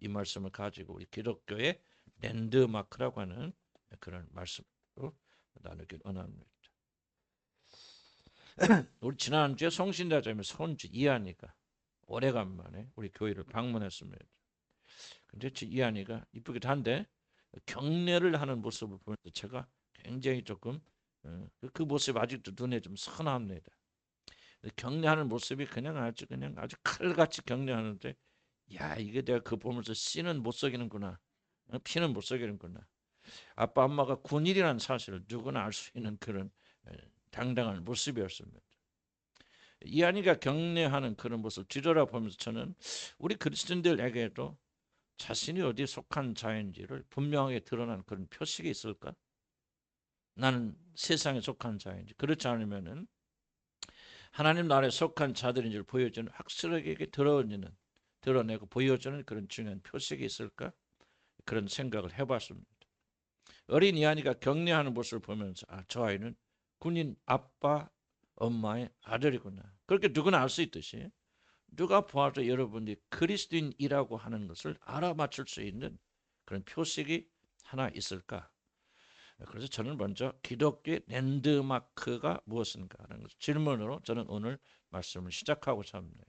이 말씀을 가지고 우리 기독교의 랜드마크라고 하는 그런 말씀으로 나누길 원합니다. 우리 지난주에 성신자자매 손주 이한이가 오래간만에 우리 교회를 방문했습니다. 근데 이한이가 이쁘기도 한데 경례를 하는 모습을 보면서 제가 굉장히 조금 그 모습이 아직도 눈에 좀 선합니다. 경례하는 모습이 그냥 아주 칼같이 경례하는데, 야, 이게 내가 그 보면서 씨는 못 속이는구나, 피는 못 속이는구나. 아빠 엄마가 군인이라는 사실을 누구나 알 수 있는 그런 당당한 모습이었습니다. 이한이가 경례하는 그런 모습을 뒤돌아보면서 저는 우리 그리스도인들에게도 자신이 어디에 속한 자인지를 분명하게 드러난 그런 표식이 있을까? 나는 세상에 속한 자인지, 그렇지 않으면은 하나님 나라에 속한 자들인지를 보여주는, 확실하게 드러내고 보여주는 그런 중요한 표식이 있을까? 그런 생각을 해봤습니다. 어린 이한이가 경례하는 모습을 보면서 저 아이는 군인 아빠 엄마의 아들이구나, 그렇게 누구나 알 수 있듯이 누가 보아도 여러분이 그리스도인이라고 하는 것을 알아맞힐 수 있는 그런 표식이 하나 있을까? 그래서 저는 먼저 기독교의 랜드마크가 무엇인가 하는 것을 질문으로 저는 오늘 말씀을 시작하고자 합니다.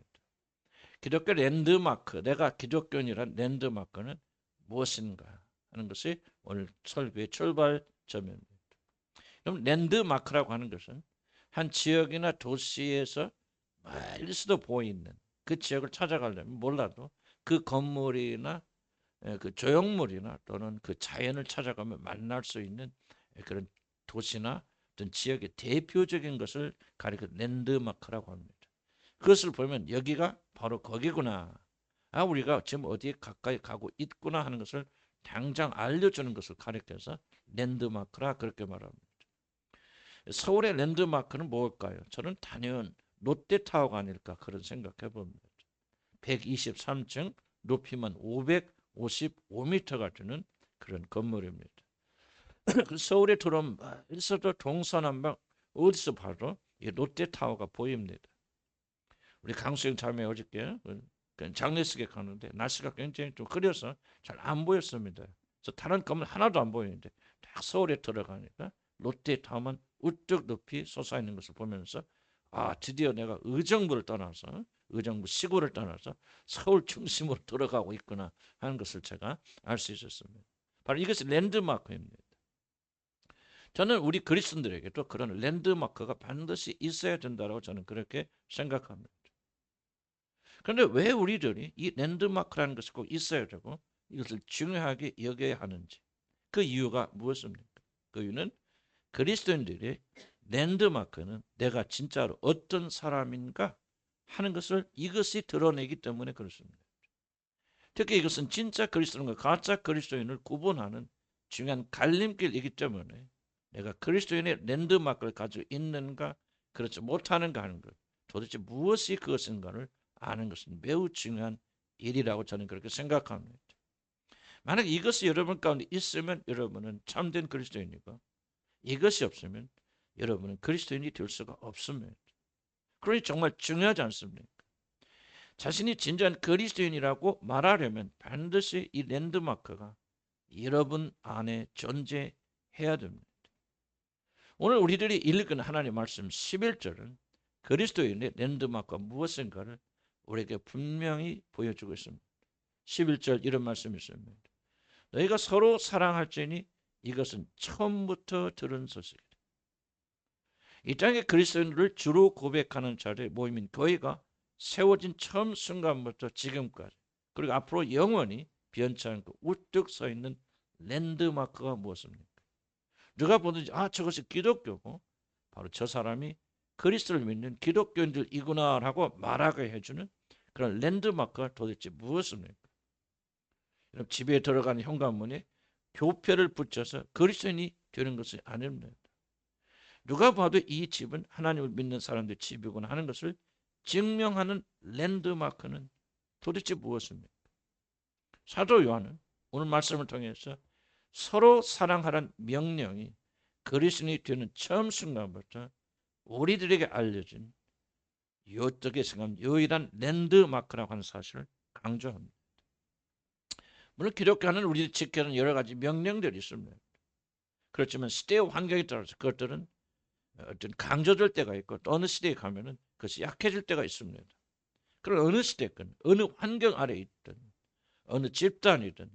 기독교 랜드마크, 내가 기독교인이란 랜드마크는 무엇인가 하는 것이 오늘 설교의 출발점입니다. 그럼 랜드마크라고 하는 것은 한 지역이나 도시에서 멀리서도 보이는 그 지역을 찾아가려면 몰라도 그 건물이나 그 조형물이나 또는 그 자연을 찾아가면 만날 수 있는 그런 도시나 어떤 지역의 대표적인 것을 가리켜 랜드마크라고 합니다. 그것을 보면 여기가 바로 거기구나, 우리가 지금 어디에 가까이 가고 있구나 하는 것을 당장 알려주는 것을 가리켜서 랜드마크라 그렇게 말합니다. 서울의 랜드마크는 뭘까요? 저는 단연 롯데타워가 아닐까 그런 생각해 봅니다. 123층, 높이만 555m가 되는 그런 건물입니다. 서울에 들어오면 어디서도 동서남북 어디서 봐도 이 롯데타워가 보입니다. 우리 강수영 자매 어저께 장례식에 가는데 날씨가 굉장히 좀 흐려서 잘 안 보였습니다. 그래서 다른 건물 하나도 안 보이는데 딱 서울에 들어가니까 롯데타워만 우뚝 높이 솟아있는 것을 보면서 드디어 내가 의정부를 떠나서 의정부 시골을 떠나서 서울 중심으로 들어가고 있구나 하는 것을 제가 알 수 있었습니다. 바로 이것이 랜드마크입니다. 저는 우리 그리스도인들에게도 그런 랜드마크가 반드시 있어야 된다고 저는 그렇게 생각합니다. 그런데 왜 우리들이 이 랜드마크라는 것이 꼭 있어야 되고 이것을 중요하게 여겨야 하는지, 그 이유가 무엇입니까? 그 이유는 그리스도인들의 랜드마크는 내가 진짜로 어떤 사람인가 하는 것을 이것이 드러내기 때문에 그렇습니다. 특히 이것은 진짜 그리스도인과 가짜 그리스도인을 구분하는 중요한 갈림길이기 때문에 내가 그리스도인의 랜드마크를 가지고 있는가 그렇지 못하는가 하는 것, 도대체 무엇이 그것인가를 아는 것은 매우 중요한 일이라고 저는 그렇게 생각합니다. 만약 이것이 여러분 가운데 있으면 여러분은 참된 그리스도인이고, 이것이 없으면 여러분은 그리스도인이 될 수가 없습니다. 그러니 정말 중요하지 않습니까? 자신이 진정한 그리스도인이라고 말하려면 반드시 이 랜드마크가 여러분 안에 존재해야 됩니다. 오늘 우리들이 읽은 하나님의 말씀 11절은 그리스도인의 랜드마크가 무엇인가를 우리에게 분명히 보여주고 있습니다. 11절 이런 말씀이 있습니다. 너희가 서로 사랑할지니 이것은 처음부터 들은 소식이다. 이 땅에 그리스도인들을 주로 고백하는 자리에 모이면 교회가 세워진 처음 순간부터 지금까지, 그리고 앞으로 영원히 변치 않고 우뚝 서 있는 랜드마크가 무엇입니까? 누가 보든지 저것이 기독교고 바로 저 사람이 그리스도를 믿는 기독교인들이구나 하고 말하게 해주는 그런 랜드마크가 도대체 무엇입니까? 집에 들어가는 현관문에 교표를 붙여서 그리스도인이 되는 것이 아닙니다. 누가 봐도 이 집은 하나님을 믿는 사람들의 집이구나 하는 것을 증명하는 랜드마크는 도대체 무엇입니까? 사도 요한은 오늘 말씀을 통해서 서로 사랑하라는 명령이 그리스도인이 되는 처음 순간부터 우리들에게 알려진 어떻게 생각하면 유일한 랜드마크라고 하는 사실을 강조합니다. 물론 기독교는 우리들이 지켜야 하는 여러 가지 명령들이 있습니다. 그렇지만 시대의 환경에 따라서 그것들은 어떤 강조될 때가 있고 또 어느 시대에 가면은 그것이 약해질 때가 있습니다. 그럼 어느 시대건 어느 환경 아래 있든 어느 집단이든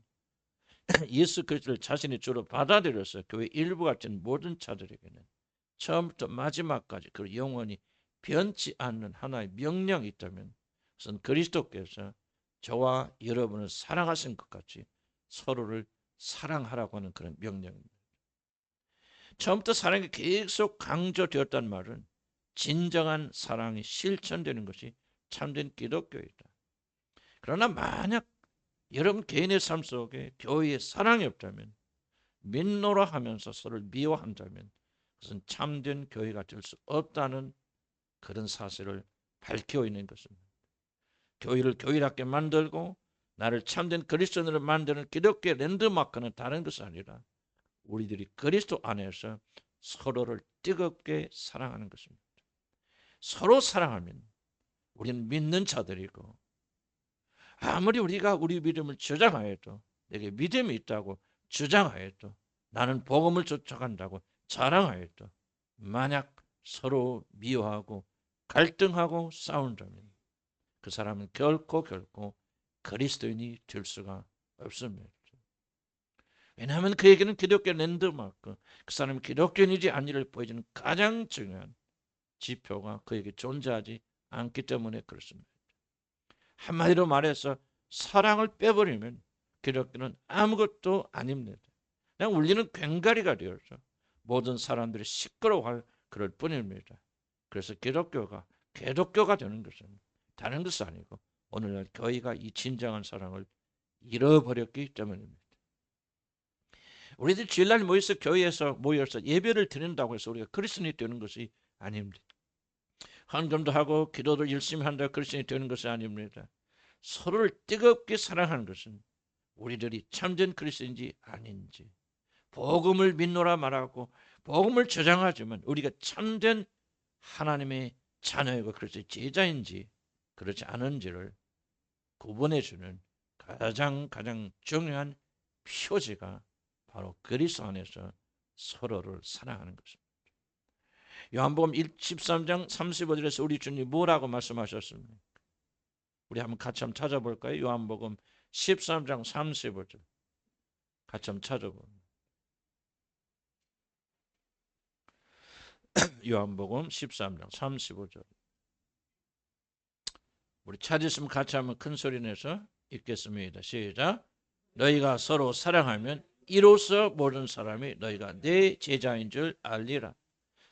예수 그리스도를 자신의 주로 받아들여서 교회 일부 같은 모든 자들에게는 처음부터 마지막까지 그 영원히 변치 않는 하나의 명령이 있다면 그것은 그리스도께서 저와 여러분을 사랑하신 것 같이 서로를 사랑하라고 하는 그런 명령입니다. 처음부터 사랑이 계속 강조되었단 말은 진정한 사랑이 실천되는 것이 참된 기독교이다. 그러나 만약 여러분 개인의 삶 속에 교회에 사랑이 없다면 민노라 하면서 서로를 미워한다면 그것은 참된 교회가 될 수 없다는 그런 사실을 밝히고 있는 것입니다. 교회를 교회답게 만들고 나를 참된 그리스도인으로 만드는 기독교의 랜드마크는 다른 것이 아니라 우리들이 그리스도 안에서 서로를 뜨겁게 사랑하는 것입니다. 서로 사랑하면 우리는 믿는 자들이고 아무리 우리가 우리 믿음을 주장하여도 내게 믿음이 있다고 주장하여도 나는 복음을 쫓아간다고 자랑하여도 만약 서로 미워하고 갈등하고 싸운다면 그 사람은 결코 그리스도인이 될 수가 없습니다. 왜냐하면 그에게는 기독교 랜드마크, 그 사람이 기독교인이지 아니를 보여주는 가장 중요한 지표가 그에게 존재하지 않기 때문에 그렇습니다. 한마디로 말해서 사랑을 빼버리면 기독교는 아무것도 아닙니다. 그냥 울리는 괭가리가 되어서 모든 사람들이 시끄러워할 그럴 뿐입니다. 그래서 기독교가 되는 것은 다른 것이 아니고 오늘날 교회가 이 진정한 사랑을 잃어버렸기 때문입니다. 우리들 주일날 모여서 교회에서 모여서 예배를 드린다고 해서 우리가 그리스도인이 되는 것이 아닙니다. 헌금도 하고 기도도 열심히 한다고 그리스도인이 되는 것이 아닙니다. 서로를 뜨겁게 사랑하는 것은 우리들이 참된 그리스도인지 아닌지 복음을 믿노라 말하고 복음을 주장하지만 우리가 참된 하나님의 자녀이고 그리스도의 제자인지 그렇지 않은지를 구분해주는 가장 중요한 표지가 바로 그리스도 안에서 서로를 사랑하는 것입니다. 요한복음 13장 35절에서 우리 주님이 뭐라고 말씀하셨습니까? 우리 한번 같이 한번 찾아볼까요? 요한복음 13장 35절 같이 한번 찾아봅니다. 요한복음 13장 35절 우리 찾으시면 같이 한번 큰 소리 내서 읽겠습니다. 시작. 너희가 서로 사랑하면 이로써 모든 사람이 너희가 내 제자인 줄 알리라.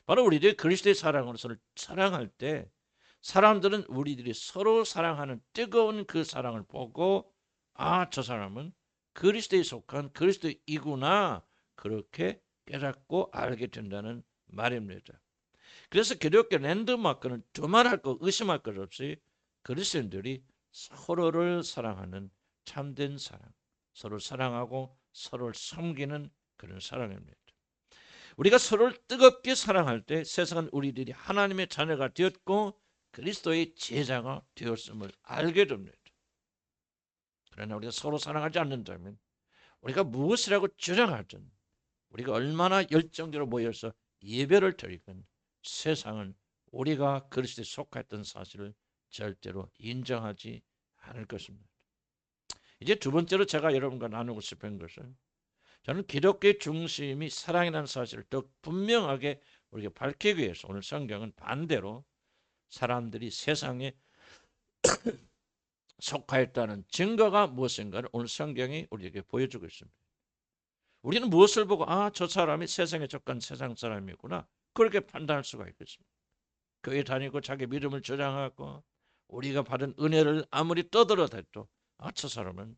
바로 우리들이 그리스도의 사랑으로 서로 사랑할 때 사람들은 우리들이 서로 사랑하는 뜨거운 그 사랑을 보고 저 사람은 그리스도에 속한 그리스도이구나 그렇게 깨닫고 알게 된다는 말입니다. 그래서 기독교 랜드마크는 두말할 것 의심할 것 없이 그리스도인들이 서로를 사랑하는 참된 사랑, 서로 사랑하고 서로를 섬기는 그런 사랑입니다. 우리가 서로를 뜨겁게 사랑할 때 세상은 우리들이 하나님의 자녀가 되었고 그리스도의 제자가 되었음을 알게 됩니다. 그러나 우리가 서로 사랑하지 않는다면 우리가 무엇이라고 주장하든 우리가 얼마나 열정적으로 모여서 예배를 드리건 세상은 우리가 그리스도에 속했던 사실을 절대로 인정하지 않을 것입니다. 이제 두 번째로 제가 여러분과 나누고 싶은 것은 저는 기독교의 중심이 사랑이라는 사실을 더 분명하게 우리가 밝히기 위해서 오늘 성경은 반대로 사람들이 세상에 속하였다는 증거가 무엇인가를 오늘 성경이 우리에게 보여주고 있습니다. 우리는 무엇을 보고 저 사람이 세상에 속한 세상 사람이구나 그렇게 판단할 수가 있겠습니까? 교회 다니고 자기 믿음을 주장하고 우리가 받은 은혜를 아무리 떠들어대도 저 사람은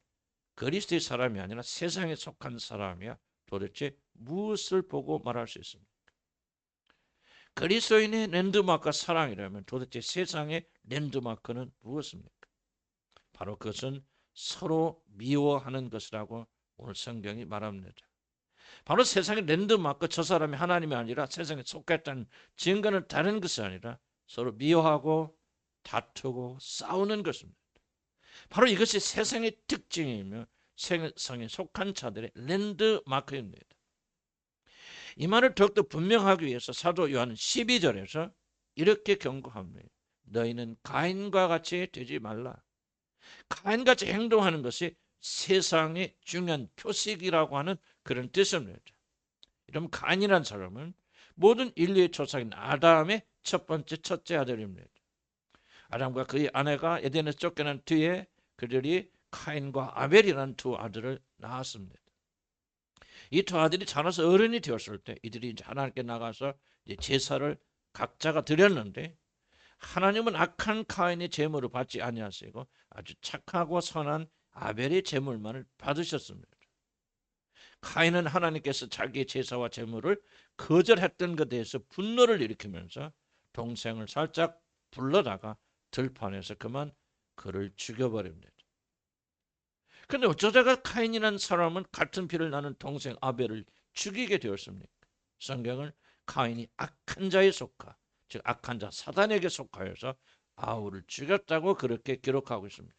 그리스도의 사람이 아니라 세상에 속한 사람이야. 도대체 무엇을 보고 말할 수 있습니까? 그리스도인의 랜드마크가 사랑이라면 도대체 세상의 랜드마크는 무엇입니까? 바로 그것은 서로 미워하는 것이라고 오늘 성경이 말합니다. 바로 세상의 랜드마크 저 사람이 하나님이 아니라 세상에 속했다는 증거는 다른 것이 아니라 서로 미워하고 다투고 싸우는 것입니다. 바로 이것이 세상의 특징이며 세상에 속한 자들의 랜드마크입니다. 이 말을 더욱더 분명하기 위해서 사도 요한은 12절에서 이렇게 경고합니다. 너희는 가인과 같이 되지 말라. 가인같이 행동하는 것이 세상의 중요한 표식이라고 하는 그런 뜻입니다. 이러면 가인이라는 사람은 모든 인류의 조상인 아담의 첫 번째 첫째 아들입니다. 아담과 그의 아내가 에덴에서 쫓겨난 뒤에 그들이 카인과 아벨이라는 두 아들을 낳았습니다. 이 두 아들이 자라서 어른이 되었을 때 이들이 이제 하나님께 나가서 이제 제사를 각자가 드렸는데 하나님은 악한 카인의 제물을 받지 아니하시고 아주 착하고 선한 아벨의 제물만을 받으셨습니다. 카인은 하나님께서 자기의 제사와 제물을 거절했던 것에 대해서 분노를 일으키면서 동생을 살짝 불러다가 들판에서 그만 그를 죽여버립니다. 그런데 어쩌다가 카인이라는 사람은 같은 피를 나는 동생 아벨을 죽이게 되었습니까? 성경은 카인이 악한 자에 속하, 즉 악한 자 사단에게 속하여서 아우를 죽였다고 그렇게 기록하고 있습니다.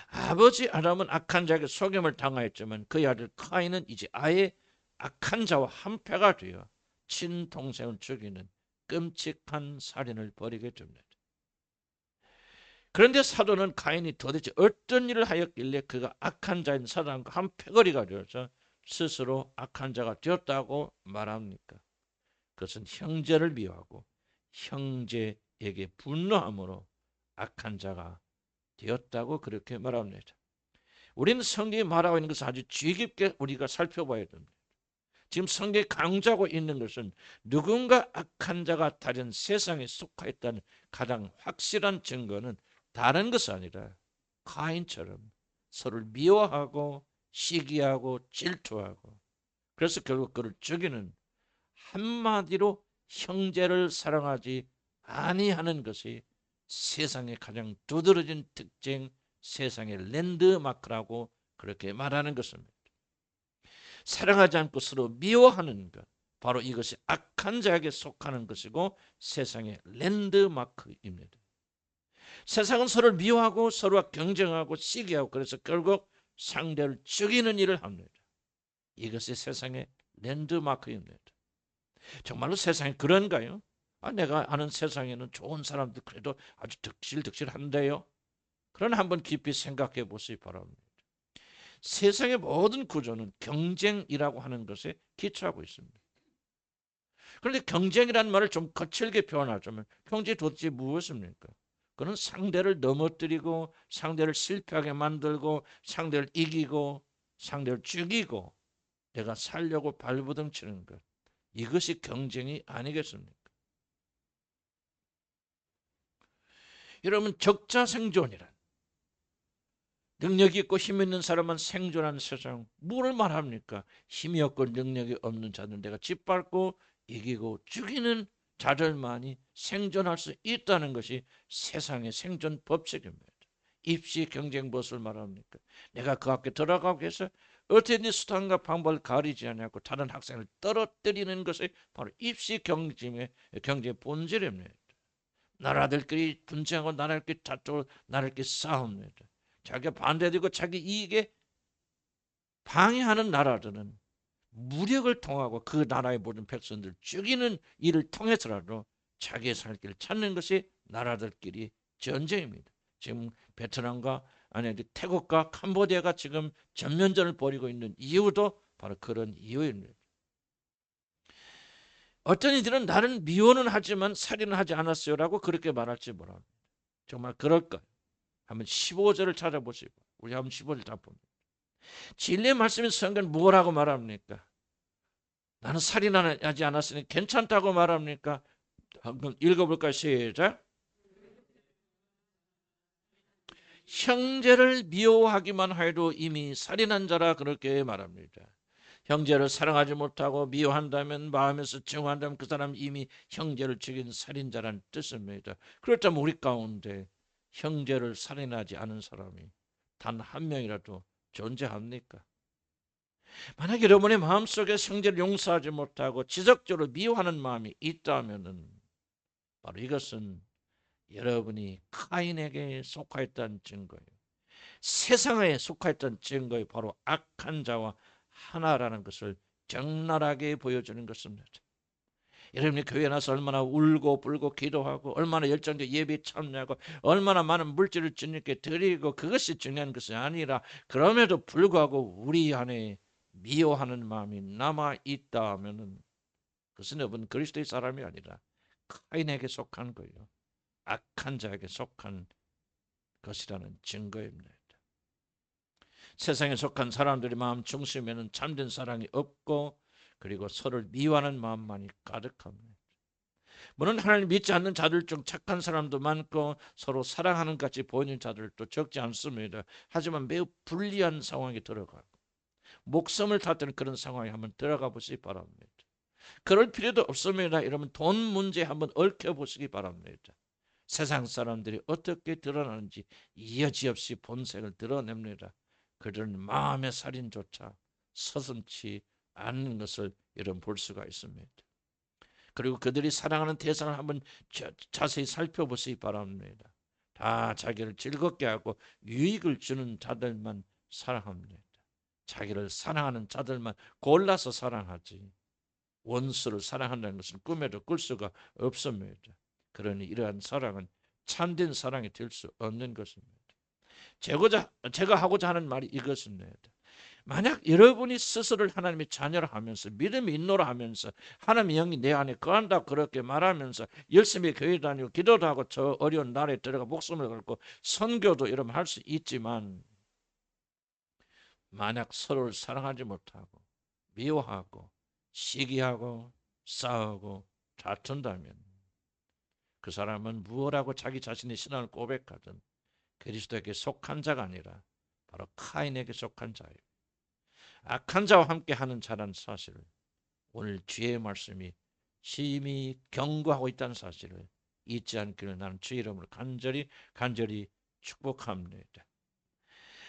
아버지 아담은 악한 자에게 속임을 당하였지만 그의 아들 카인은 이제 아예 악한 자와 한패가 되어 친동생을 죽이는 끔찍한 살인을 벌이게 됩니다. 그런데 사도는 가인이 도대체 어떤 일을 하였길래 그가 악한 자인 사단과 한패거리가 되어서 스스로 악한 자가 되었다고 말합니까? 그것은 형제를 미워하고 형제에게 분노함으로 악한 자가 되었다고 그렇게 말합니다. 우리는 성경이 말하고 있는 것을 아주 주의 깊게 우리가 살펴봐야 됩니다. 지금 성경이 강조하고 있는 것은 누군가 악한 자가 다른 세상에 속하였다는 가장 확실한 증거는 다른 것이 아니라 가인처럼 서로를 미워하고 시기하고 질투하고 그래서 결국 그를 죽이는 한마디로 형제를 사랑하지 아니하는 것이 세상의 가장 두드러진 특징, 세상의 랜드마크라고 그렇게 말하는 것입니다. 사랑하지 않고 서로 미워하는 것, 바로 이것이 악한 자에게 속하는 것이고 세상의 랜드마크입니다. 세상은 서로를 미워하고 서로와 경쟁하고 시기하고 그래서 결국 상대를 죽이는 일을 합니다. 이것이 세상의 랜드마크입니다. 정말로 세상이 그런가요? 내가 아는 세상에는 좋은 사람들 그래도 아주 득실득실한데요. 그러나 한번 깊이 생각해 보시기 바랍니다. 세상의 모든 구조는 경쟁이라고 하는 것에 기초하고 있습니다. 그런데 경쟁이라는 말을 좀 거칠게 표현하자면 경쟁이 도대체 무엇입니까? 그는 상대를 넘어뜨리고 상대를 실패하게 만들고 상대를 이기고 상대를 죽이고 내가 살려고 발버둥 치는 것. 이것이 경쟁이 아니겠습니까? 여러분 적자생존이란 능력이 있고 힘 있는 사람만 생존하는 세상 뭐를 말합니까? 힘이 없고 능력이 없는 자들 내가 짓밟고 이기고 죽이는 자들만이 생존할 수 있다는 것이 세상의 생존 법칙입니다. 입시 경쟁 무엇을 말합니까? 내가 그 학교에 들어가기 위해서 어떻게든 수단과 방법을 가리지 않고 다른 학생을 떨어뜨리는 것이 바로 입시 경쟁의 본질입니다. 나라들끼리 분쟁하고 나라들끼리 다투고 나라들끼리 싸웁니다. 자기가 반대되고 자기 이익에 방해하는 나라들은 무력을 통하고 그 나라의 모든 백성들을 죽이는 일을 통해서라도 자기의 살 길을 찾는 것이 나라들끼리 전쟁입니다. 지금 베트남과 태국과 캄보디아가 지금 전면전을 벌이고 있는 이유도 바로 그런 이유입니다. 어떤 이들은 나는 미워는 하지만 살인은 하지 않았어요라고 그렇게 말할지 모릅니다. 정말 그럴까요? 한번 15절을 찾아보시고 우리 한번 15절 다 봅니다. 진리의 말씀인 성경은 뭐라고 말합니까? 나는 살인하지 않았으니 괜찮다고 말합니까? 한번 읽어볼까요? 시작. 형제를 미워하기만 해도 이미 살인한 자라 그렇게 말합니다. 형제를 사랑하지 못하고 미워한다면 마음에서 증오한다면 그 사람 이미 형제를 죽인 살인자라는 뜻입니다. 그렇다면 우리 가운데 형제를 살인하지 않은 사람이 단 한 명이라도 존재합니까? 만약 여러분의 마음속에 형제를 용서하지 못하고 지속적으로 미워하는 마음이 있다면 바로 이것은 여러분이 카인에게 속하였다는 증거예요. 세상에 속하였던 증거의 바로 악한 자와 하나라는 것을 적나라하게 보여주는 것입니다. 여러분이 교회 나서 얼마나 울고 불고 기도하고 얼마나 열정적 예배 참여하고 얼마나 많은 물질을 주님께 드리고 그것이 중요한 것이 아니라 그럼에도 불구하고 우리 안에 미워하는 마음이 남아 있다 하면은 그것은 여러분 그리스도의 사람이 아니라 카인에게 속한 거예요. 악한 자에게 속한 것이라는 증거입니다. 세상에 속한 사람들의 마음 중심에는 참된 사랑이 없고 그리고 서로를 미워하는 마음만이 가득합니다. 물론 하나님 믿지 않는 자들 중 착한 사람도 많고 서로 사랑하는 같이 보이는 자들도 적지 않습니다. 하지만 매우 불리한 상황에 들어가고 목숨을 다투는 그런 상황에 한번 들어가 보시기 바랍니다. 그럴 필요도 없습니다. 여러분 돈 문제 한번 얽혀보시기 바랍니다. 세상 사람들이 어떻게 드러나는지 여지없이 본색을 드러냅니다. 그들은 마음의 살인조차 서슴지 않는 것을 여러분 볼 수가 있습니다. 그리고 그들이 사랑하는 대상을 한번 자세히 살펴보시기 바랍니다. 다 자기를 즐겁게 하고 유익을 주는 자들만 사랑합니다. 자기를 사랑하는 자들만 골라서 사랑하지 원수를 사랑한다는 것은 꿈에도 꿀 수가 없습니다. 그러니 이러한 사랑은 참된 사랑이 될 수 없는 것입니다. 제가 하고자 하는 말이 이것입니다. 만약 여러분이 스스로를 하나님의 자녀라 하면서 믿음이 있노라 하면서 하나님의 영이 내 안에 거한다 그렇게 말하면서 열심히 교회 다니고 기도도 하고 저 어려운 날에 들어가 목숨을 걸고 선교도 여러분 할 수 있지만 만약 서로를 사랑하지 못하고 미워하고 시기하고 싸우고 다툰다면 그 사람은 무엇하고 자기 자신의 신앙을 고백하든 그리스도에게 속한 자가 아니라 바로 카인에게 속한 자예요. 악한 자와 함께하는 자라는 사실을 오늘 주의 말씀이 심히 경고하고 있다는 사실을 잊지 않기를 나는 주의 이름으로 간절히 축복합니다.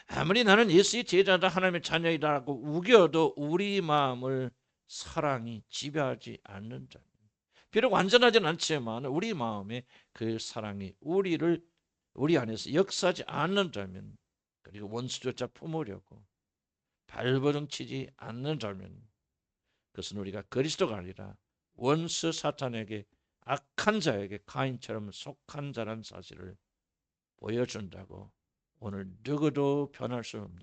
아무리 나는 예수의 제자다 하나님의 자녀이라고 우겨도 우리 마음을 사랑이 지배하지 않는 자. 비록 완전하진 않지만 우리 마음에 그 사랑이 우리 안에서 역사하지 않는 자면 그리고 원수조차 품으려고 발버둥 치지 않는 자면 그것은 우리가 그리스도가 아니라 원수 사탄에게 악한 자에게 가인처럼 속한 자란 사실을 보여준다고 오늘 누구도 변할 수 없는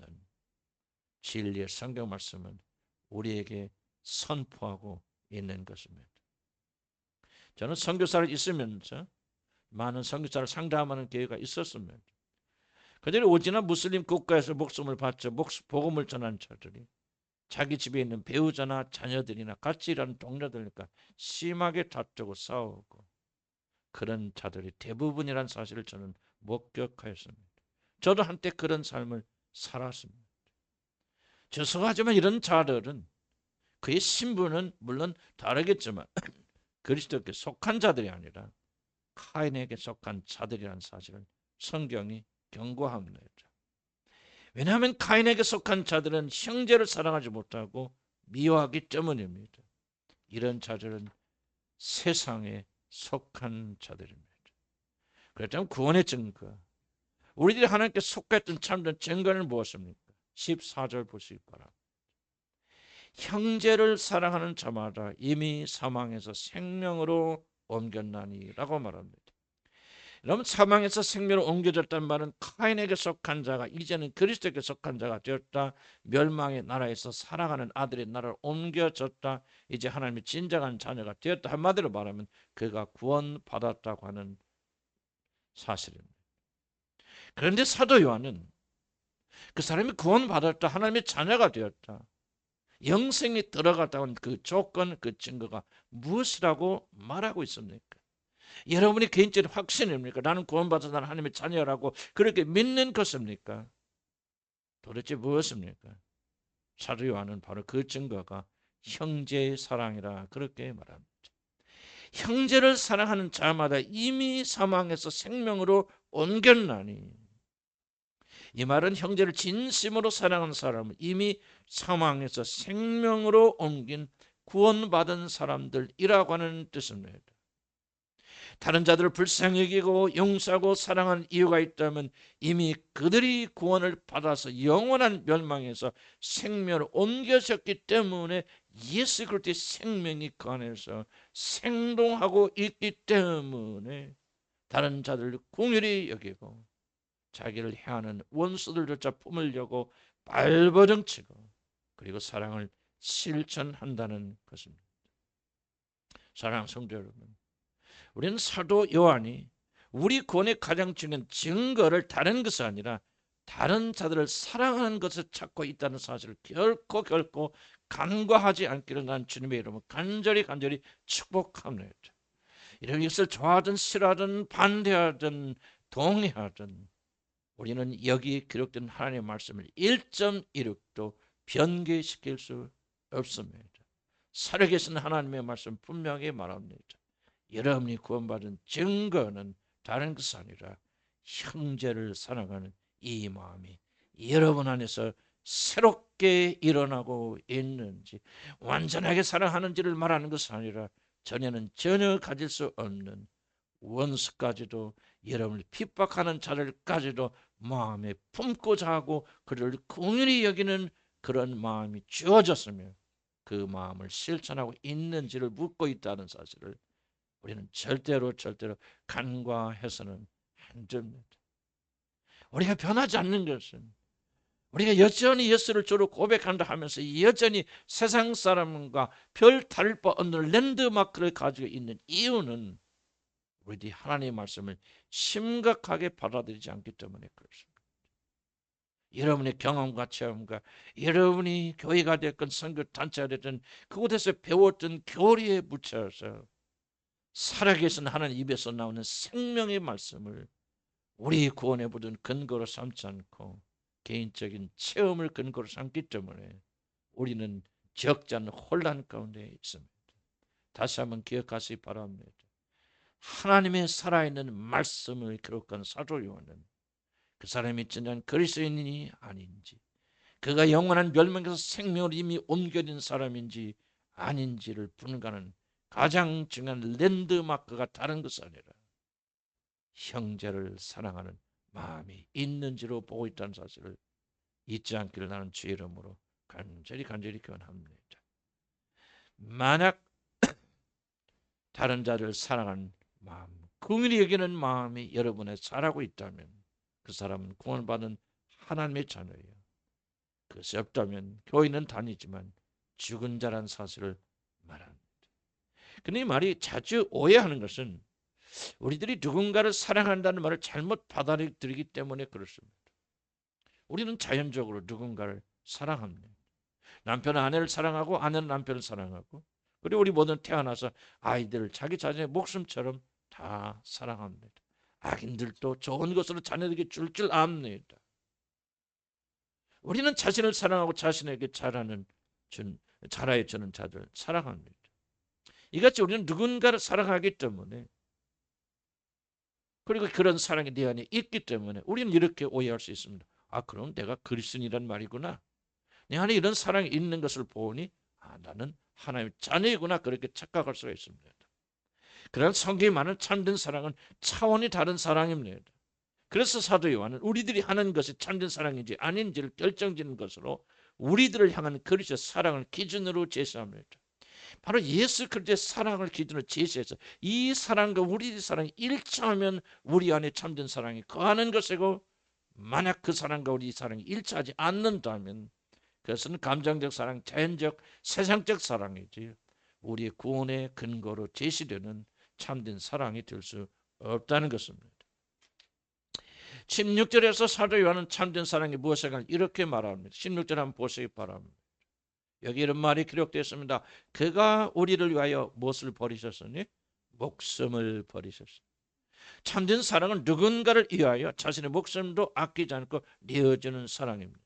진리의 성경 말씀은 우리에게 선포하고 있는 것입니다. 저는 선교사를 있으면서 많은 선교사를 상담하는 기회가 있었습니다. 그들이 오지나 무슬림 국가에서 목숨을 바쳐 복음을 전하는 자들이 자기 집에 있는 배우자나 자녀들이나 같이 일하는 동료들과 심하게 다투고 싸우고 그런 자들이 대부분이라는 사실을 저는 목격하였습니다. 저도 한때 그런 삶을 살았습니다. 죄송하지만 이런 자들은 그의 신분은 물론 다르겠지만 그리스도께 속한 자들이 아니라 카인에게 속한 자들이라는 사실을 성경이 경고합니다. 왜냐하면 카인에게 속한 자들은 형제를 사랑하지 못하고 미워하기 때문입니다. 이런 자들은 세상에 속한 자들입니다. 그렇다면 구원의 증거, 우리들이 하나님께 속했던 참된 증거는 무엇입니까? 14절 보시기 바랍니다. 형제를 사랑하는 자마다 이미 사망에서 생명으로 옮겼나니라고 말합니다. 여러분 사망에서 생명으로 옮겨졌다는 말은 카인에게 속한 자가 이제는 그리스도에게 속한 자가 되었다. 멸망의 나라에서 살아가는 아들의 나라로 옮겨졌다. 이제 하나님의 진정한 자녀가 되었다. 한마디로 말하면 그가 구원받았다고 하는 사실입니다. 그런데 사도 요한은 그 사람이 구원받았다. 하나님의 자녀가 되었다. 영생이 들어갔다는 그 조건, 그 증거가 무엇이라고 말하고 있습니까? 여러분이 개인적인 확신입니까? 나는 구원받아서 나는 하나님의 자녀라고 그렇게 믿는 것입니까? 도대체 무엇입니까? 사도 요한은 바로 그 증거가 형제의 사랑이라 그렇게 말합니다. 형제를 사랑하는 자마다 이미 사망에서 생명으로 옮겼나니 이 말은 형제를 진심으로 사랑하는 사람은 이미 사망에서 생명으로 옮긴 구원받은 사람들이라고 하는 뜻입니다. 다른 자들을 불쌍히 여기고 용서하고 사랑하는 이유가 있다면 이미 그들이 구원을 받아서 영원한 멸망에서 생명을 옮겨졌기 때문에 예수 그리스도의 생명이 그 안에서 생동하고 있기 때문에 다른 자들을 긍휼히 여기고 자기를 해하는 원수들조차 품으려고 발버둥치고 그리고 사랑을 실천한다는 것입니다. 사랑하는 성도 여러분, 우리는 사도 요한이 우리 구원의 가장 중요한 증거를 다른 것이 아니라 다른 자들을 사랑하는 것을 찾고 있다는 사실을 결코 간과하지 않기를 난 주님의 이름으로 간절히 축복합니다. 이런 것을 좋아하든 싫어하든 반대하든 동의하든 우리는 여기 기록된 하나님의 말씀을 1.16도 변개시킬 수 없습니다. 살아계신 하나님의 말씀 분명히 말합니다. 여러분이 구원받은 증거는 다른 것이 아니라 형제를 사랑하는 이 마음이 여러분 안에서 새롭게 일어나고 있는지, 완전하게 사랑하는지를 말하는 것이 아니라 전혀 가질 수 없는 원수까지도, 여러분을 핍박하는 자들까지도 마음에 품고자 하고 그를 긍휼히 여기는 그런 마음이 주어졌으며 그 마음을 실천하고 있는지를 묻고 있다는 사실을 우리는 절대로 간과해서는 안 됩니다. 우리가 변하지 않는 것은, 우리가 여전히 예수를 주로 고백한다 하면서 여전히 세상 사람과 별 다를 바 없는 랜드마크를 가지고 있는 이유는 우리들이 하나님의 말씀을 심각하게 받아들이지 않기 때문에 그렇습니다. 여러분의 경험과 체험과 여러분이 교회가 됐건 선교 단체가 됐든 그곳에서 배웠던 교리에 묻혀서 살아계신 하나님 입에서 나오는 생명의 말씀을 우리 구원에 부른 근거로 삼지 않고 개인적인 체험을 근거로 삼기 때문에 우리는 적지 않은 혼란 가운데 있습니다. 다시 한번 기억하시기 바랍니다. 하나님의 살아있는 말씀을 기록한 사도 요한은 그 사람이 진정한 그리스도인이 아닌지, 그가 영원한 멸망에서 생명을 이미 옮겨진 사람인지 아닌지를 분간하는 가장 중요한 랜드마크가 다른 것이 아니라 형제를 사랑하는 마음이 있는지로 보고 있다는 사실을 잊지 않기를 나는 주의 이름으로 간절히 기원합니다. 만약 다른 자를 사랑하는 마음, 긍휼히 여기는 마음이 여러분의 살아고 있다면 그 사람은 구원받은 하나님의 자녀예요. 그것이 없다면 교회는 다니지만 죽은 자란 사실을 말합니다. 근데 이 말이 자주 오해하는 것은 우리들이 누군가를 사랑한다는 말을 잘못 받아들이기 때문에 그렇습니다. 우리는 자연적으로 누군가를 사랑합니다. 남편은 아내를 사랑하고 아내는 남편을 사랑하고, 그리고 우리 모두는 태어나서 아이들을 자기 자신의 목숨처럼 다 사랑합니다. 악인들도 좋은 것으로 자녀에게 줄 압니다. 우리는 자신을 사랑하고 자신에게 자라해 주는 자들 사랑합니다. 이같이 우리는 누군가를 사랑하기 때문에, 그리고 그런 사랑이 내 안에 있기 때문에 우리는 이렇게 오해할 수 있습니다. 아, 그럼 내가 그리스도인이란 말이구나. 내 안에 이런 사랑이 있는 것을 보니 나는 하나님의 자녀이구나, 그렇게 착각할 수가 있습니다. 그러나 성경에 말하는 참된 사랑은 차원이 다른 사랑입니다. 그래서 사도 요한은 우리들이 하는 것이 참된 사랑인지 아닌지를 결정짓는 것으로 우리들을 향한 그리스도의 사랑을 기준으로 제시합니다. 바로 예수 그리스도의 사랑을 기준으로 제시해서 이 사랑과 우리의 사랑이 일치하면 우리 안에 참된 사랑이 거하는 것이고, 만약 그 사랑과 우리 사랑이 일치하지 않는다면 그것은 감정적 사랑, 자연적, 세상적 사랑이지 우리의 구원의 근거로 제시되는 참된 사랑이 될 수 없다는 것입니다. 16절에서 사도 요한은 참된 사랑이 무엇인가 이렇게 말합니다. 16절 한번 보시기 바랍니다. 여기 이런 말이 기록되어 있습니다. 그가 우리를 위하여 무엇을 버리셨으니? 목숨을 버리셨습니다. 참된 사랑은 누군가를 위하여 자신의 목숨도 아끼지 않고 내어주는 사랑입니다.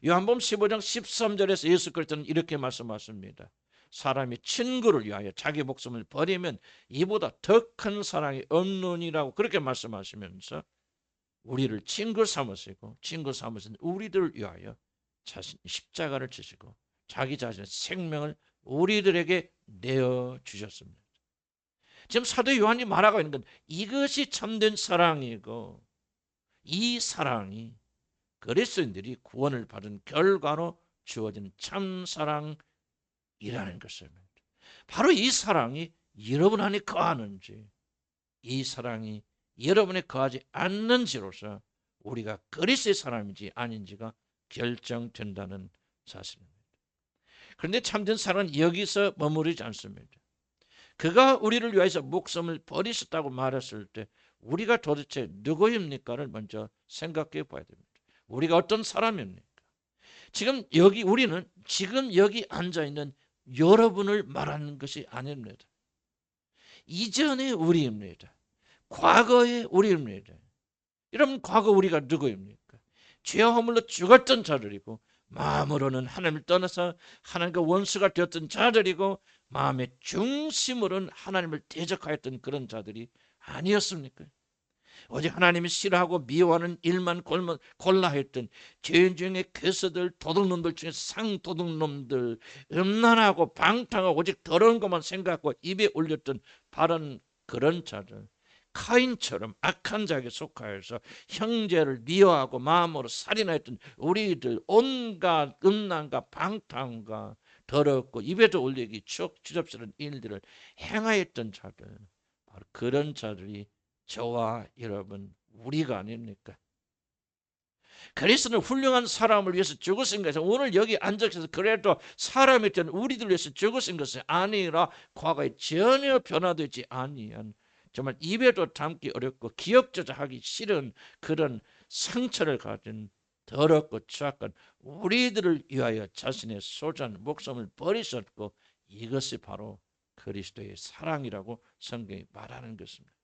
요한복음 15장 13절에서 예수 그리스도는 이렇게 말씀하십니다. 사람이 친구를 위하여 자기 목숨을 버리면 이보다 더 큰 사랑이 없느니라고 그렇게 말씀하시면서 우리를 친구 삼으시고, 친구 삼으신 우리들을 위하여 자신 십자가를 지시고 자기 자신의 생명을 우리들에게 내어주셨습니다. 지금 사도 요한이 말하고 있는 건 이것이 참된 사랑이고, 이 사랑이 그리스도인들이 구원을 받은 결과로 주어진 참사랑이라는 것입니다. 바로 이 사랑이 여러분 안에 거하는지, 이 사랑이 여러분에 거하지 않는지로서 우리가 그리스도의 사람인지 아닌지가 결정된다는 사실입니다. 그런데 참된 사랑은 여기서 머무르지 않습니다. 그가 우리를 위해서 목숨을 버리셨다고 말했을 때 우리가 도대체 누구입니까를 먼저 생각해 봐야 됩니다. 우리가 어떤 사람입니까? 지금 여기 우리는 지금 여기 앉아 있는 여러분을 말하는 것이 아닙니다. 이전의 우리입니다. 과거의 우리입니다. 여러분, 과거 우리가 누구입니까? 죄와 허물로 죽었던 자들이고, 마음으로는 하나님을 떠나서 하나님과 원수가 되었던 자들이고, 마음의 중심으로는 하나님을 대적하였던 그런 자들이 아니었습니까? 오직 하나님이 싫어하고 미워하는 일만 골라 했던 죄인 중에 괴수들, 도둑놈들 중에 상도둑놈들, 음란하고 방탕하고 오직 더러운 것만 생각하고 입에 올렸던 바른 그런 자들, 카인처럼 악한 자에게 속하여서 형제를 미워하고 마음으로 살인하였던 우리들, 온갖 음란과 방탕과 더럽고 입에도 올리기 추잡스러운 일들을 행하였던 자들, 바로 그런 자들이 저와 여러분, 우리가 아닙니까? 그리스도는 훌륭한 사람을 위해서 죽으신 것은 오늘 여기 앉아서 그래도 사람이 된 우리들 위해서 죽으신 것이 아니라 과거에 전혀 변화되지 아니한, 정말 입에도 담기 어렵고 기억조차 하기 싫은 그런 상처를 가진 더럽고 추악한 우리들을 위하여 자신의 소중한 목숨을 버리셨고, 이것이 바로 그리스도의 사랑이라고 성경이 말하는 것입니다.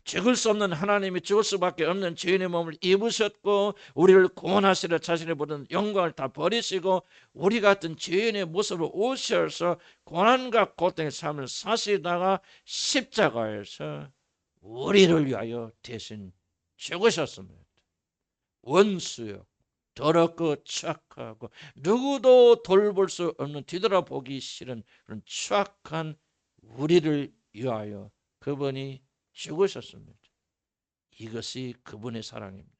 죽을 수 없는 하나님이 죽을 수밖에 없는 죄인의 몸을 입으셨고, 우리를 구원하시려 자신의 모든 영광을 다 버리시고 우리 같은 죄인의 모습으로 오셔서 고난과 고통의 삶을 사시다가 십자가에서 우리를 위하여 대신 죽으셨습니다. 원수요, 더럽고 추악하고 누구도 돌볼 수 없는, 뒤돌아보기 싫은 그런 추악한 우리를 위하여 그분이 죽으셨습니다. 이것이 그분의 사랑입니다.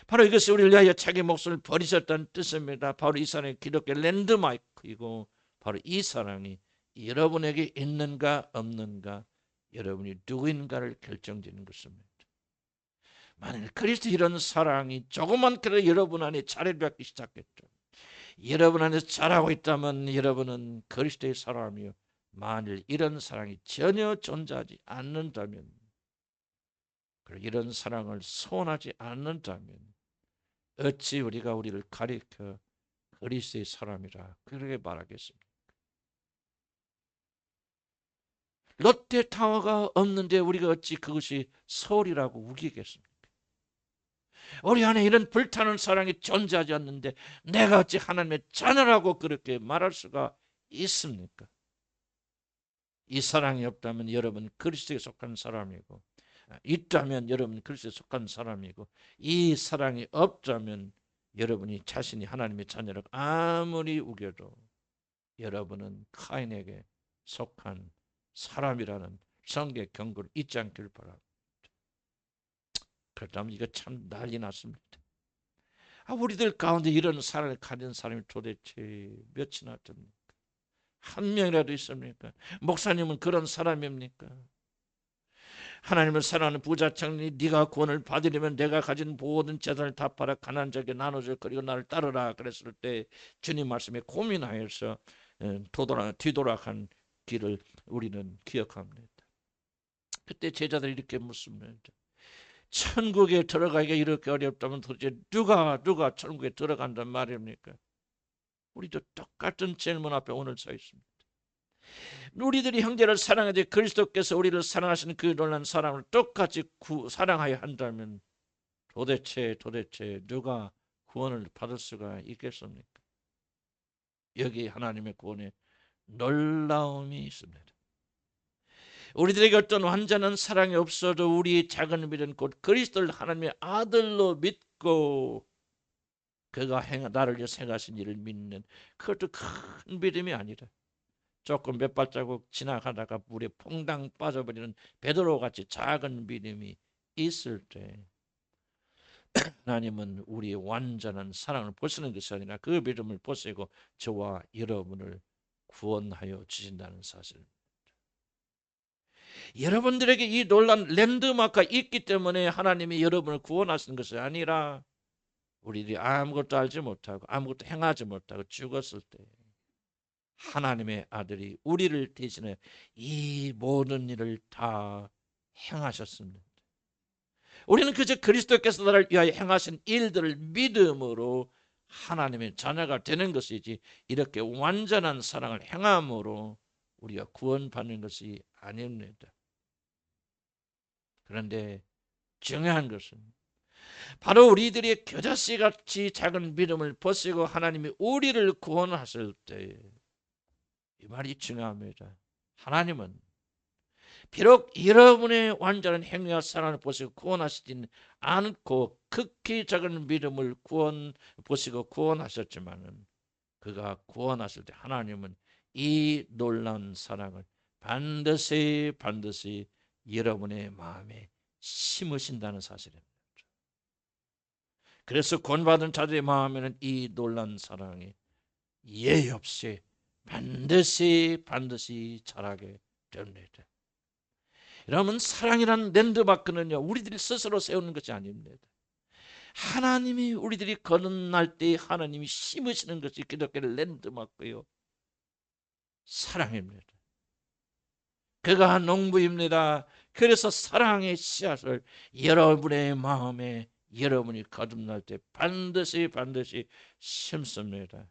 바로 이것이 우리를 위하여 자기 목숨을 버리셨다는 뜻입니다. 바로 이 사랑이 기독교의 랜드마크이고, 바로 이 사랑이 여러분에게 있는가 없는가, 여러분이 누구인가를 결정짓는 것입니다. 만일 그리스도 이런 사랑이 조금만 그래도 여러분 안에 자리를 잡기 시작했죠, 여러분 안에서 자라고 있다면 여러분은 그리스도의 사람이요. 만일 이런 사랑이 전혀 존재하지 않는다면, 그리고 이런 사랑을 소원하지 않는다면 어찌 우리가 우리를 가리켜 그리스도의 사람이라 그렇게 말하겠습니까? 롯데타워가 없는데 우리가 어찌 그것이 서울이라고 우기겠습니까? 우리 안에 이런 불타는 사랑이 존재하지 않는데 내가 어찌 하나님의 자녀라고 그렇게 말할 수가 있습니까? 이 사랑이 없다면 여러분 그리스도에 속한 사람이고, 있다면 여러분 그리스도에 속한 사람이고, 이 사랑이 없다면 여러분이 자신이 하나님의 자녀라고 아무리 우겨도 여러분은 카인에게 속한 사람이라는 성경 경고를 잊지 않길 바랍니다. 그렇다면 이거 참 난리 났습니다. 우리들 가운데 이런 사랑을 가진 사람이 도대체 몇이나 됩니까? 한 명이라도 있습니까? 목사님은 그런 사람입니까? 하나님을 사랑하는 부자 청년이 네가 구원을 받으려면 내가 가진 모든 재산을 다 팔아 가난한 자에게 나눠줘, 그리고 나를 따르라 그랬을 때 주님 말씀에 고민하여서 뒤돌아간 길을 우리는 기억합니다. 그때 제자들이 이렇게 묻습니다. 천국에 들어가기가 이렇게 어렵다면 도대체 누가 천국에 들어간단 말입니까? 우리도 똑같은 질문 앞에 오늘 서 있습니다. 우리들이 형제를 사랑하되 그리스도께서 우리를 사랑하시는 그 놀라운 사랑을 똑같이 사랑하여 한다면 도대체 누가 구원을 받을 수가 있겠습니까? 여기 하나님의 구원에 놀라움이 있습니다. 우리들에게 어떤 완전한 사랑이 없어도 우리의 작은 믿음 곧 그리스도를 하나님의 아들로 믿고 그가 나를 위해 행하신 일을 믿는, 그것도 큰 믿음이 아니라 조금 몇 발자국 지나가다가 물에 퐁당 빠져버리는 베드로같이 작은 믿음이 있을 때 하나님은 우리의 완전한 사랑을 보시는 것이 아니라 그 믿음을 보시고 저와 여러분을 구원하여 주신다는 사실. 여러분들에게 이 놀란 랜드마크가 있기 때문에 하나님이 여러분을 구원하시는 것이 아니라 우리들이 아무것도 알지 못하고 아무것도 행하지 못하고 죽었을 때 하나님의 아들이 우리를 대신해 이 모든 일을 다 행하셨습니다. 우리는 그저 그리스도께서 나를 위하여 행하신 일들을 믿음으로 하나님의 자녀가 되는 것이지 이렇게 완전한 사랑을 행함으로 우리가 구원받는 것이 아닙니다. 그런데 중요한 것은 바로 우리들이 겨자씨같이 작은 믿음을 보시고 하나님이 우리를 구원하실 때 이 말이 중요합니다. 하나님은 비록 여러분의 완전한 행위와 사랑을 보시고 구원하시지는 않고 극히 작은 믿음을 보시고 구원하셨지만은 그가 구원하실 때 하나님은 이 놀라운 사랑을 반드시 여러분의 마음에 심으신다는 사실입니다. 그래서 구원받은 자들의 마음에는 이 놀라운 사랑이 예의 없이 반드시 자라게 됩니다. 여러분, 사랑이라는 랜드마크는요 우리들이 스스로 세우는 것이 아닙니다. 하나님이 우리들이 거듭날 때 하나님이 심으시는 것이 기독교의 랜드마크요 사랑입니다. 그가 농부입니다. 그래서 사랑의 씨앗을 여러분의 마음에 여러분이 거듭날 때 반드시 심습니다.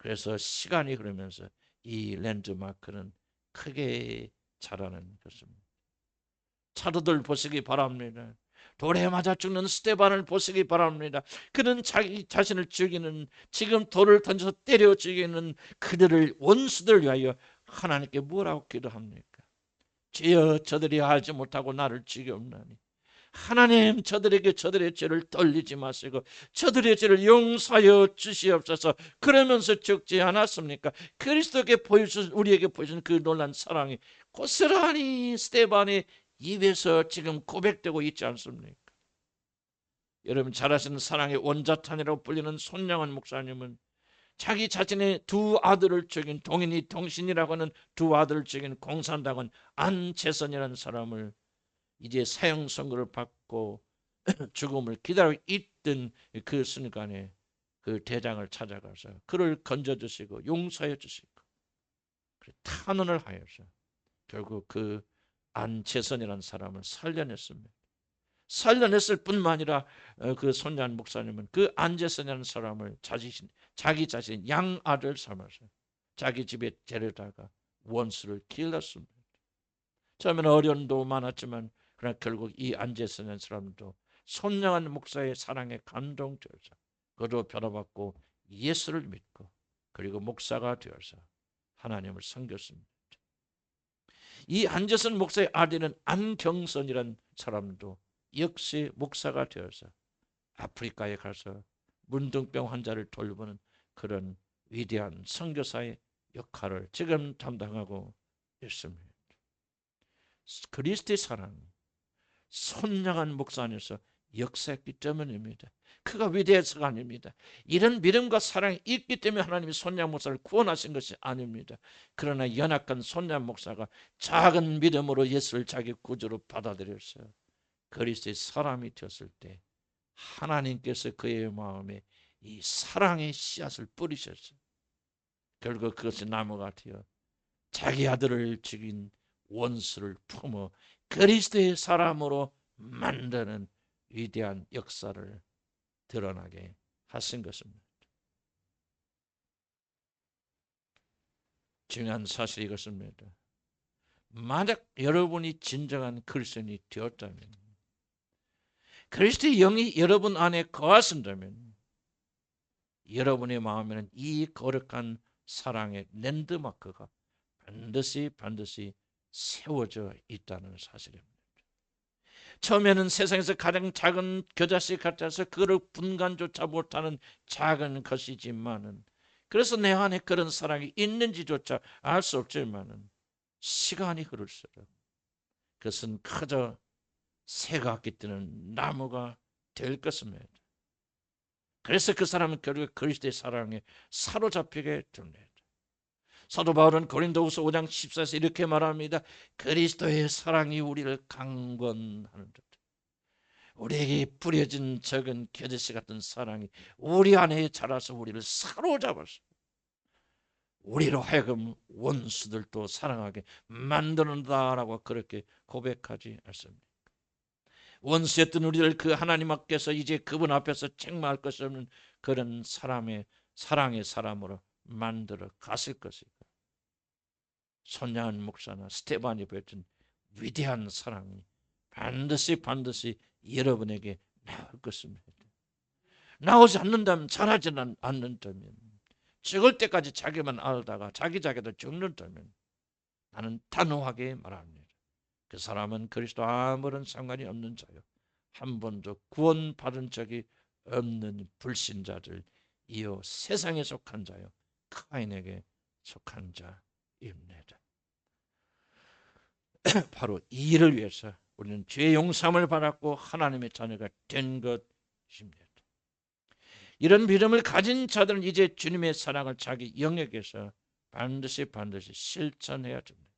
그래서 시간이 흐르면서 이 랜드마크는 크게 자라는 것입니다. 차도들 보시기 바랍니다. 돌에 맞아 죽는 스데반을 보시기 바랍니다. 그는 자기 자신을 죽이는, 지금 돌을 던져서 때려 죽이는 그들을 원수들 위하여 하나님께 뭐라고 기도합니까? 주여, 저들이 알지 못하고 나를 죽였나니 하나님, 저들에게 저들의 죄를 돌리지 마시고 저들의 죄를 용서하여 주시옵소서. 그러면서 죽지 않았습니까? 그리스도께 우리에게 보여준 그 놀란 사랑이 고스란히 스데반의 입에서 지금 고백되고 있지 않습니까? 여러분 잘 아시는 사랑의 원자탄이라고 불리는 손양원 목사님은 자기 자신의 두 아들을 죽인, 동인이 동신이라고 하는 두 아들을 죽인 공산당원 안재선이라는 사람을 이제 사형 선고를 받고 죽음을 기다리고 있던 그 순간에 그 대장을 찾아가서 그를 건져주시고 용서해 주시고 탄원을 하여서 결국 그 안재선이라는 사람을 살려냈습니다. 살려냈을 뿐만 아니라 그 손양 목사님은 그 안재선이라는 사람을 자기 자신 양아들 삼아서 자기 집에 데려다가 원수를 길렀습니다. 처음에는 어려움도 많았지만 그러나 결국 이 안재선이라는 사람도 손양한 목사의 사랑에 감동되어서 그도 변화받고 예수를 믿고 그리고 목사가 되어서 하나님을 섬겼습니다. 이 안재선 목사의 아들은 안경선이라는 사람도 역시 목사가 되어서 아프리카에 가서 문둥병 환자를 돌보는 그런 위대한 선교사의 역할을 지금 담당하고 있습니다. 그리스도의 사랑, 선량한 목사 안에서 역사했기 때문입니다. 그가 위대해서가 아닙니다. 이런 믿음과 사랑이 있기 때문에 하나님이 손양 목사를 구원하신 것이 아닙니다. 그러나 연약한 손양 목사가 작은 믿음으로 예수를 자기 구주로 받아들였어요. 그리스도의 사람이 되었을 때 하나님께서 그의 마음에 이 사랑의 씨앗을 뿌리셨어요. 결국 그것이 나무가 되어 자기 아들을 죽인 원수를 품어 그리스도의 사람으로 만드는 위대한 역사를 드러나게 하신 것입니다. 중요한 사실이 이것입니다. 만약 여러분이 진정한 그리스도인이 되었다면, 그리스도의 영이 여러분 안에 거하신다면 여러분의 마음에는 이 거룩한 사랑의 랜드마크가 반드시 세워져 있다는 사실입니다. 처음에는 세상에서 가장 작은 겨자씨 같아서 그를 분간조차 못하는 작은 것이지만은 그래서 내 안에 그런 사랑이 있는지조차 알 수 없지만은 시간이 흐를수록 그것은 그저 새가 악기 뜨는 나무가 될 것입니다. 그래서 그 사람은 결국 그리스도의 사랑에 사로잡히게 됩니다. 사도 바울은 고린도후서 5장 14절에서 이렇게 말합니다. 그리스도의 사랑이 우리를 강권하는 듯 우리에게 뿌려진 적은 겨자씨 같은 사랑이 우리 안에 자라서 우리를 사로잡아서 우리로 하여금 원수들도 사랑하게 만드는다라고 그렇게 고백하지 않습니까? 원수였던 우리를 그 하나님 앞에서 이제 그분 앞에서 책망할 것이 없는 그런 사람의 사랑의 사람으로 만들어 갔을 것이고, 손양은 목사나 스테반이 보여준 위대한 사랑이 반드시 여러분에게 나올 것입니다. 나오지 않는다면, 잘하지는 않는다면, 죽을 때까지 자기만 알다가 자기도 죽는다면 나는 단호하게 말합니다. 그 사람은 그리스도 아무런 상관이 없는 자요, 한 번도 구원받은 적이 없는 불신자들, 이요 세상에 속한 자요 카인에게 속한 자입니다. 바로 이 일을 위해서 우리는 죄 용서함을 받았고 하나님의 자녀가 된 것입니다. 이런 믿음을 가진 자들은 이제 주님의 사랑을 자기 영역에서 반드시 실천해야 됩니다.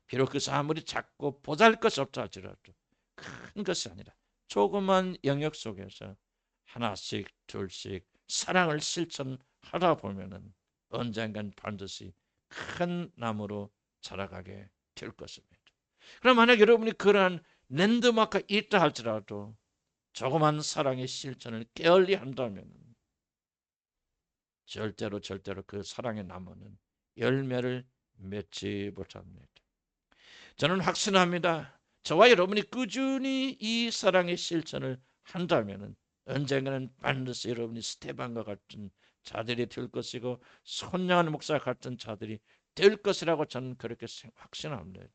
비록 그것이 아무리 작고 보잘것 없다 할지라도 큰 것이 아니라 조그만 영역 속에서 하나씩 둘씩 사랑을 실천하다 보면은 언젠간 반드시 큰 나무로 자라가게 될 것입니다. 그럼 만약 여러분이 그러한 랜드마크가 있다 할지라도 조그만 사랑의 실천을 게을리 한다면 절대로 그 사랑의 나무는 열매를 맺지 못합니다. 저는 확신합니다. 저와 여러분이 꾸준히 이 사랑의 실천을 한다면 언젠가는 반드시 여러분이 스테반과 같은 자들이 될 것이고 손양한 목사 같은 자들이 될 것이라고 저는 그렇게 확신합니다.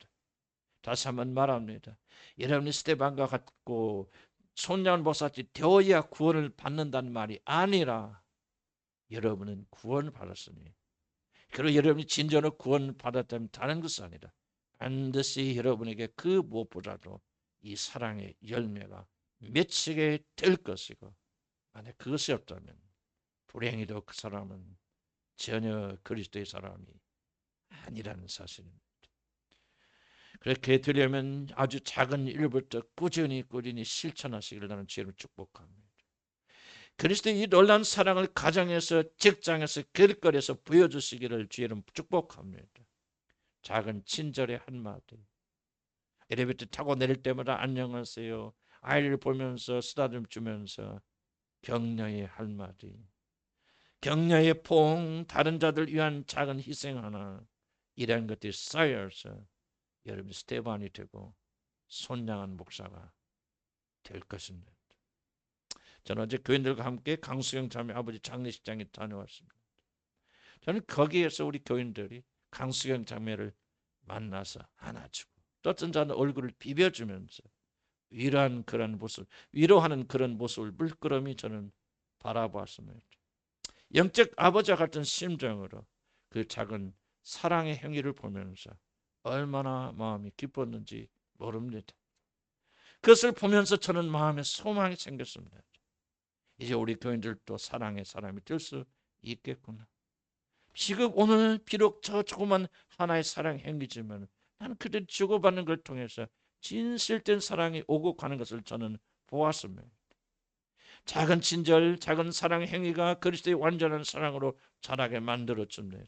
다시 한번 말합니다. 여러분이 스테반과 같고 손양한 목사같이 되어야 구원을 받는다는 말이 아니라, 여러분은 구원을 받았으니, 그리고 여러분이 진정으로 구원을 받았다면 다른 것이 아니라 반드시 여러분에게 그 무엇보다도 이 사랑의 열매가 맺히게 될 것이고, 만약 그것이 없다면 불행히도 그 사람은 전혀 그리스도의 사람이 아니라는 사실입니다. 그렇게 되려면 아주 작은 일부터 꾸준히 실천하시기를 나는 주님을 축복합니다. 그리스도의 이 놀라운 사랑을 가정에서, 직장에서, 길거리에서 보여주시기를 주님을 축복합니다. 작은 친절의 한마디, 엘리베이터 타고 내릴 때마다 안녕하세요, 아이를 보면서 쓰다듬 주면서 격려의 한마디, 격려의 포옹, 다른 자들 위한 작은 희생 하나, 이런 것들이 쌓여서 여러분 스테반이 되고 손양한 목사가 될 것입니다. 저는 어제 교인들과 함께 강수경 자매 아버지 장례식장에 다녀왔습니다. 저는 거기에서 우리 교인들이 강수경 자매를 만나서 안아주고, 또 어떤 자는 얼굴을 비벼주면서 위로하는 그런 모습을 물끄러미 저는 바라보았습니다. 영적 아버지와 같은 심정으로 그 작은 사랑의 행위를 보면서 얼마나 마음이 기뻤는지 모릅니다. 그것을 보면서 저는 마음에 소망이 생겼습니다. 이제 우리 교인들도 사랑의 사람이 될 수 있겠구나. 지금 오늘 비록 저 조그만 하나의 사랑 행위지만 나는 그들 주고받는 걸 통해서 진실된 사랑이 오고 가는 것을 저는 보았습니다. 작은 친절, 작은 사랑 행위가 그리스도의 완전한 사랑으로 자라게 만들어줍니다.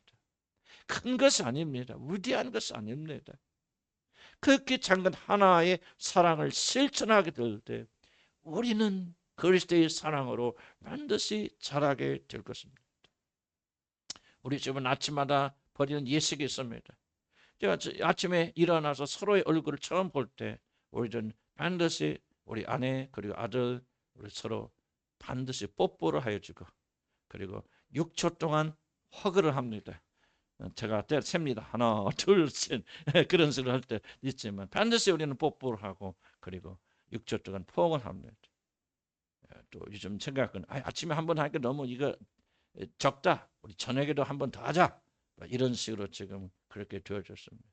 큰 것이 아닙니다. 위대한 것이 아닙니다. 그렇게 작은 하나의 사랑을 실천하게 될 때 우리는 그리스도의 사랑으로 반드시 자라게 될 것입니다. 우리 집은 아침마다 버리는 예식이 있습니다. 제가 아침에 일어나서 서로의 얼굴을 처음 볼 때 우리는 반드시 우리 아내 그리고 아들 우리 서로 반드시 뽀뽀를 하여주고, 그리고 6초 동안 허그를 합니다. 제가 셉니다. 하나, 둘, 셋 그런 식으로 할 때 있지만 반드시 우리는 뽀뽀를 하고 그리고 6초 동안 포옹을 합니다. 또 요즘 생각은 아침에 한번 하니까 너무 이거 적다. 우리 저녁에도 한 번 더 하자. 이런 식으로 지금 그렇게 되어졌습니다.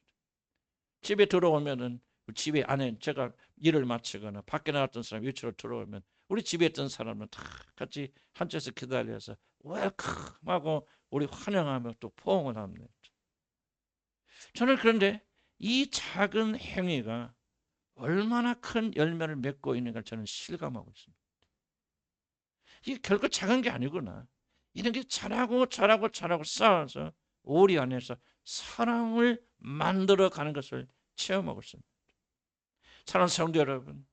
집에 들어오면은 집에 안에 제가 일을 마치거나 밖에 나왔던 사람 위치로 들어오면 우리 집에 있던 사람은 다 같이 한쪽에서 기다려서 웰컴 하고 우리 환영하며 또 포옹을 합니다. 저는 그런데 이 작은 행위가 얼마나 큰 열매를 맺고 있는가 저는 실감하고 있습니다. 이게 결코 작은 게 아니구나. 이런 게 자라고 쌓아서 우리 안에서 사랑을 만들어가는 것을 체험하고 있습니다. 사랑하는 성도 여러분,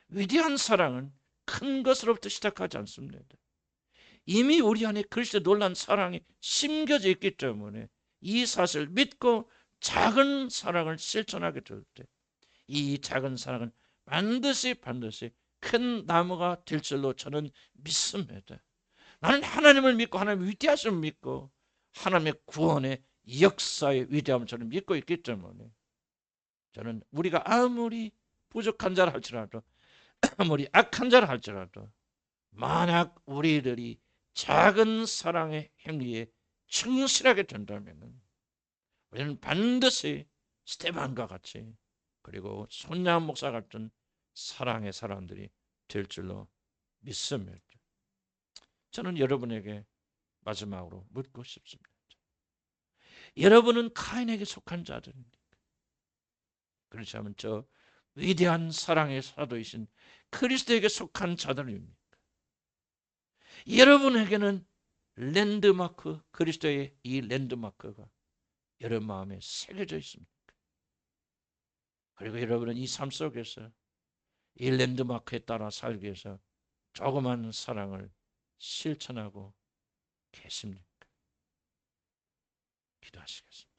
위대한 사랑은 큰 것으로부터 시작하지 않습니다. 이미 우리 안에 그리스도의 놀라운 사랑이 심겨져 있기 때문에 이 사실을 믿고 작은 사랑을 실천하게 될 때 이 작은 사랑은 반드시 큰 나무가 될 줄로 저는 믿습니다. 나는 하나님을 믿고 하나님의 위대하심을 믿고 하나님의 구원의 역사의 위대함을 저는 믿고 있기 때문에 저는 우리가 아무리 부족한 자라 할지라도 아무리 악한 자라 할지라도 만약 우리들이 작은 사랑의 행위에 충실하게 된다면 우리는 반드시 스테반과 같이 그리고 손양 목사 같은 사랑의 사람들이 될 줄로 믿습니다. 저는 여러분에게 마지막으로 묻고 싶습니다. 여러분은 카인에게 속한 자들입니까? 그렇지 않으면 저 위대한 사랑의 사도이신 그리스도에게 속한 자들입니까? 여러분에게는 랜드마크, 그리스도의 이 랜드마크가 여러분 마음에 새겨져 있습니까? 그리고 여러분은 이 삶 속에서 이 랜드마크에 따라 살기 위해서 조그만 사랑을 실천하고 계십니까? 기도하시겠습니다.